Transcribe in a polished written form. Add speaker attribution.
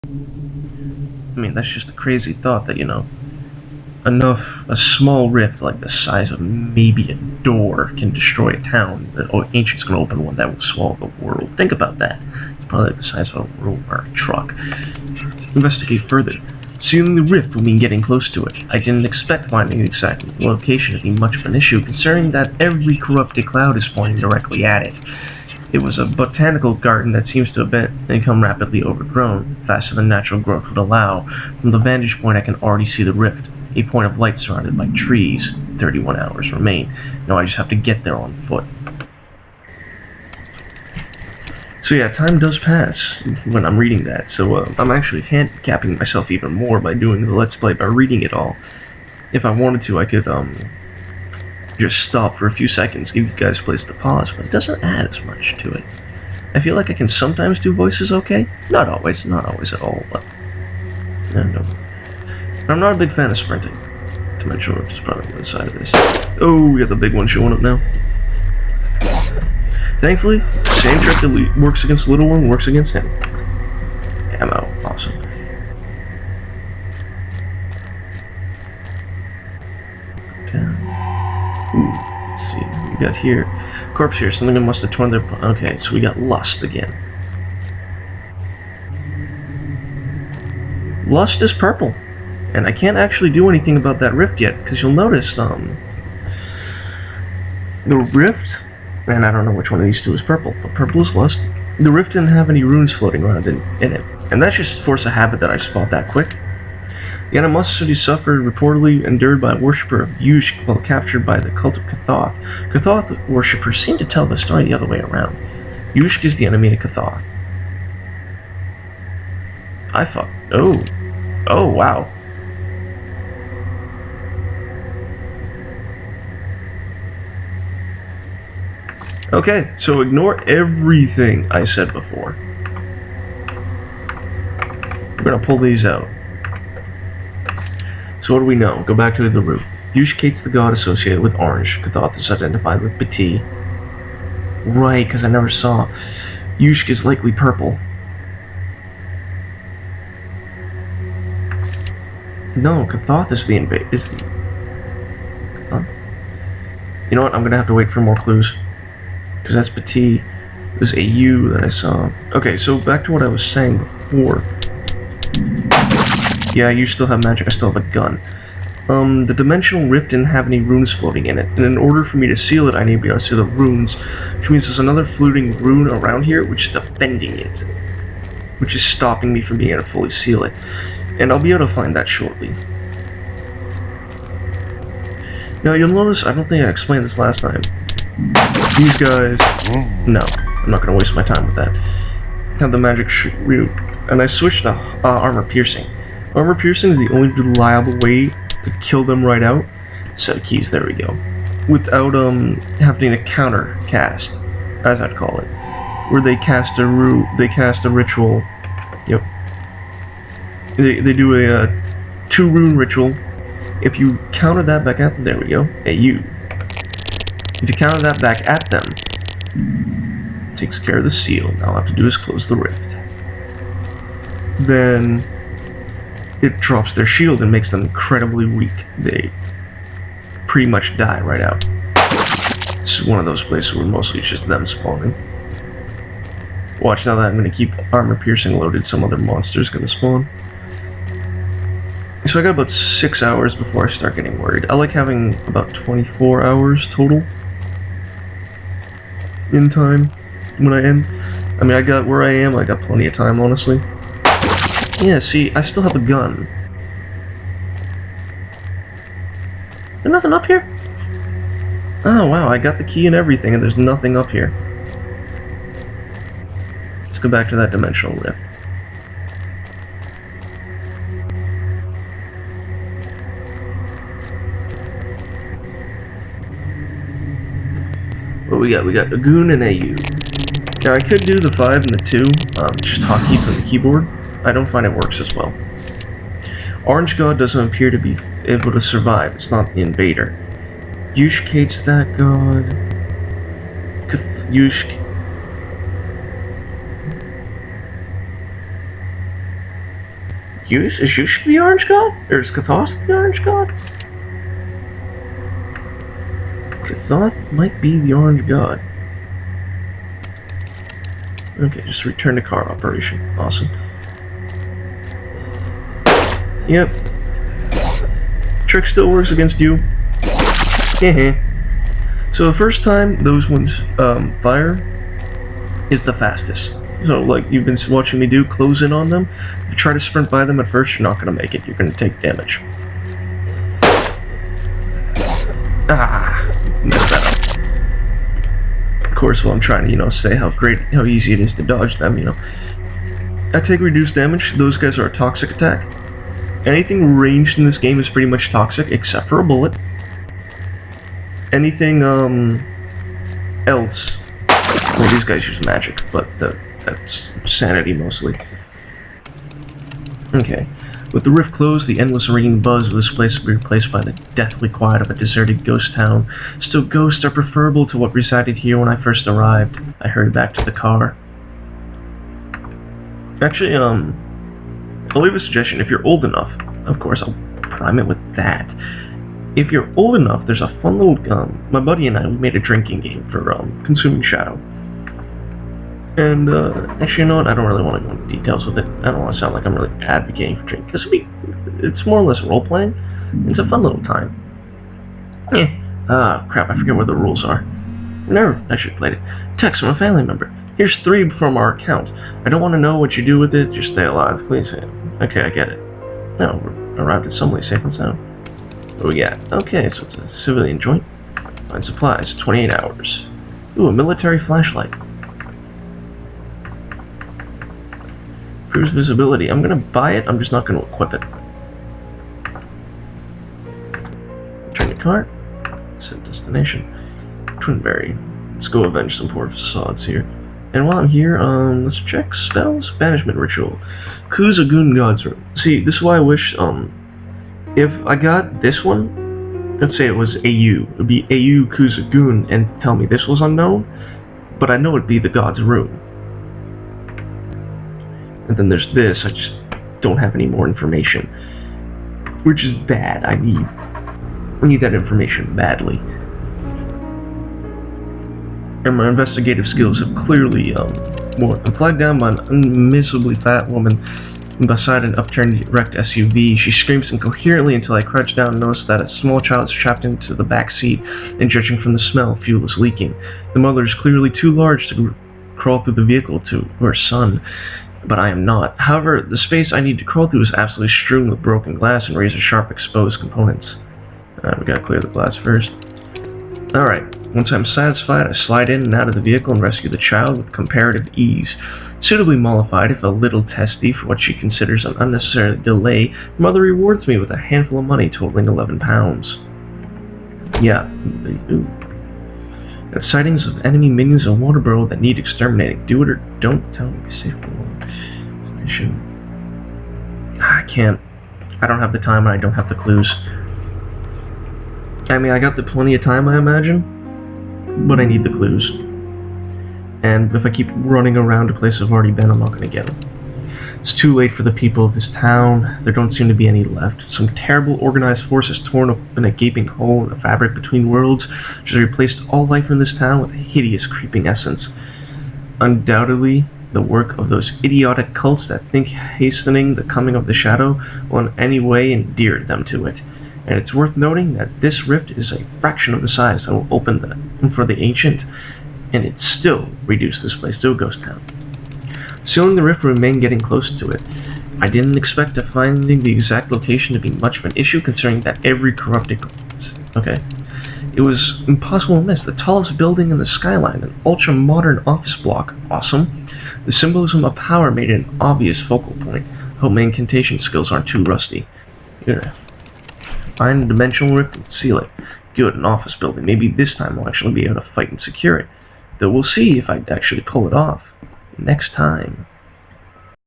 Speaker 1: I mean, that's just a crazy thought that, a small rift like the size of maybe a door can destroy a town. The Ancient's gonna open one that will swallow the world. Think about that. It's probably like the size of a roller truck. Investigate further. Sealing the rift will mean getting close to it. I didn't expect finding the exact location to be much of an issue, considering that every corrupted cloud is pointing directly at it. It was a botanical garden that seems to have become rapidly overgrown, faster than natural growth would allow. From the vantage point, I can already see the rift, a point of light surrounded by trees. 31 hours remain. Now I just have to get there on foot. So yeah, time does pass when I'm reading that, so I'm actually handicapping myself even more by doing the Let's Play by reading it all. If I wanted to, I could just stop for a few seconds, give you guys a place to pause, but it doesn't add as much to it. I feel like I can sometimes do voices okay. Not always at all, but no. I'm not a big fan of sprinting. Dimensional Rift is probably on the side of this. Oh, we got the big one showing up now. Thankfully, the same trick that works against the little one works against him. Ammo, awesome. Okay. Ooh, let's see what we got here. Corpse here, something that must have torn their... Okay, so we got Lust again. Lust is purple. And I can't actually do anything about that rift yet, because you'll notice, the rift, and I don't know which one of these two is purple, but purple is Lust. The rift didn't have any runes floating around in it, and that's just force of habit that I spot that quick. The animosity suffered reportedly endured by a worshipper of Yush while captured by the cult of Cathoth. Cathoth worshippers seem to tell the story the other way around. Yush is the enemy of Cathoth. Oh, wow. Okay, so ignore everything I said before. We're gonna pull these out. So what do we know? Go back to the root. Yush-Kate's the god associated with orange. Cathoth is identified with Bati. Right, because I never saw. Yushk is likely purple. No, Cathoth is the Huh? You know what? I'm gonna have to wait for more clues. Because that's Bati. There's a U that I saw. Okay, so back to what I was saying before. Yeah, you still have magic, I still have a gun. The Dimensional Rift didn't have any runes floating in it, and in order for me to seal it, I need to be able to see the runes, which means there's another floating rune around here, which is defending it, which is stopping me from being able to fully seal it, and I'll be able to find that shortly. Now, you'll notice, I don't think I explained this last time, these guys, no, I'm not going to waste my time with that, have the magic root, and I switched to armor piercing. Armor piercing is the only reliable way to kill them right out. Set of keys, there we go. Without having to counter cast, as I'd call it. Where they cast a ritual. Yep. They do a 2 rune ritual. If you counter that back at them, there we go. If you counter that back at them, it takes care of the seal. Now all I have to do is close the rift. Then it drops their shield and makes them incredibly weak. They pretty much die right out. This is one of those places where mostly it's just them spawning. Watch, now that I'm going to keep armor piercing loaded, some other monster's going to spawn. So I got about 6 hours before I start getting worried. I like having about 24 hours total in time when I end. I mean, I got where I am, I got plenty of time, honestly. Yeah, see, I still have a gun. There's nothing up here? Oh, wow, I got the key and everything, and there's nothing up here. Let's go back to that Dimensional Rift. What we got? We got a Goon and AU. Now, I could do the 5 and the 2, just hotkey from the keyboard. I don't find it works as well. Orange God doesn't appear to be able to survive. It's not the invader. Yush-Kate's that god. Is Yush the Orange God? Or is Kathos the Orange God? Kathos might be the Orange God. Okay, just return to car operation. Awesome. Yep. Trick still works against you. So the first time those ones fire is the fastest. So like you've been watching me do, close in on them. If you try to sprint by them at first, you're not going to make it. You're going to take damage. Messed that up. Of course, while I'm trying to, say how easy it is to dodge them, I take reduced damage. Those guys are a toxic attack. Anything ranged in this game is pretty much toxic, except for a bullet. Anything, else. Well, these guys use magic, but that's sanity mostly. Okay. With the rift closed, the endless ringing buzz of this place will be replaced by the deathly quiet of a deserted ghost town. Still, ghosts are preferable to what resided here when I first arrived. I hurried back to the car. Actually, I'll leave a suggestion. If you're old enough, of course, I'll prime it with that. If you're old enough, there's a fun little, my buddy and I, we made a drinking game for, Consuming Shadow. And, actually, you know what, I don't really want to go into details with it. I don't want to sound like I'm really advocating for drinking. It's more or less role-playing. It's a fun little time. Crap, I forget what the rules are. Never, I should have played it. Text from a family member. Here's 3 from our account. I don't want to know what you do with it, just stay alive, please. Okay, I get it. Now, we're arrived at some way safe and sound. What do we got? Okay, so it's a civilian joint. Find supplies, 28 hours. Ooh, a military flashlight. Cruise visibility. I'm gonna buy it, I'm just not gonna equip it. Return to cart. Set destination. Twinberry. Let's go avenge some poor facades here. And while I'm here, let's check spells. Banishment ritual. Kuzagun God's Room. See, this is why I wish, if I got this one, let's say it was AU, it would be AU Kuzagun and tell me this was unknown, but I know it'd be the God's Room. And then there's this, I just don't have any more information. Which is bad, I need that information badly. And my investigative skills have clearly, I'm flagged down by an unmissably fat woman beside an upturned wrecked SUV. She screams incoherently until I crouch down and notice that a small child is trapped into the back seat, and judging from the smell, fuel is leaking. The mother is clearly too large to crawl through the vehicle to her son, but I am not. However, the space I need to crawl through is absolutely strewn with broken glass and razor-sharp exposed components. We gotta clear the glass first. Alright, once I'm satisfied, I slide in and out of the vehicle and rescue the child with comparative ease. Suitably mollified, if a little testy for what she considers an unnecessary delay, her mother rewards me with a handful of money totaling 11 pounds. Yeah, they do. Got sightings of enemy minions in Waterboro that need exterminating. Do it or don't tell me. Safe mission. I can't. I don't have the time and I don't have the clues. I mean, I got the plenty of time, I imagine, but I need the clues. And if I keep running around to places I've already been, I'm not going to get them. It's too late for the people of this town. There don't seem to be any left. Some terrible organized force has torn open a gaping hole in the fabric between worlds, which has replaced all life in this town with a hideous creeping essence. Undoubtedly, the work of those idiotic cults that think hastening the coming of the shadow will in any way endear them to it. And it's worth noting that this rift is a fraction of the size that will open for the ancient, and it still reduced this place to a ghost town. Sealing the rift will remain getting close to it. I didn't expect finding the exact location to be much of an issue, considering that every corrupted... Okay. It was impossible to miss. The tallest building in the skyline, an ultra-modern office block. Awesome. The symbolism of power made it an obvious focal point. Hope my incantation skills aren't too rusty. Here. Find a dimensional rift and seal it. Good, an office building. Maybe this time I'll actually be able to fight and secure it. Though we'll see if I actually pull it off. Next time.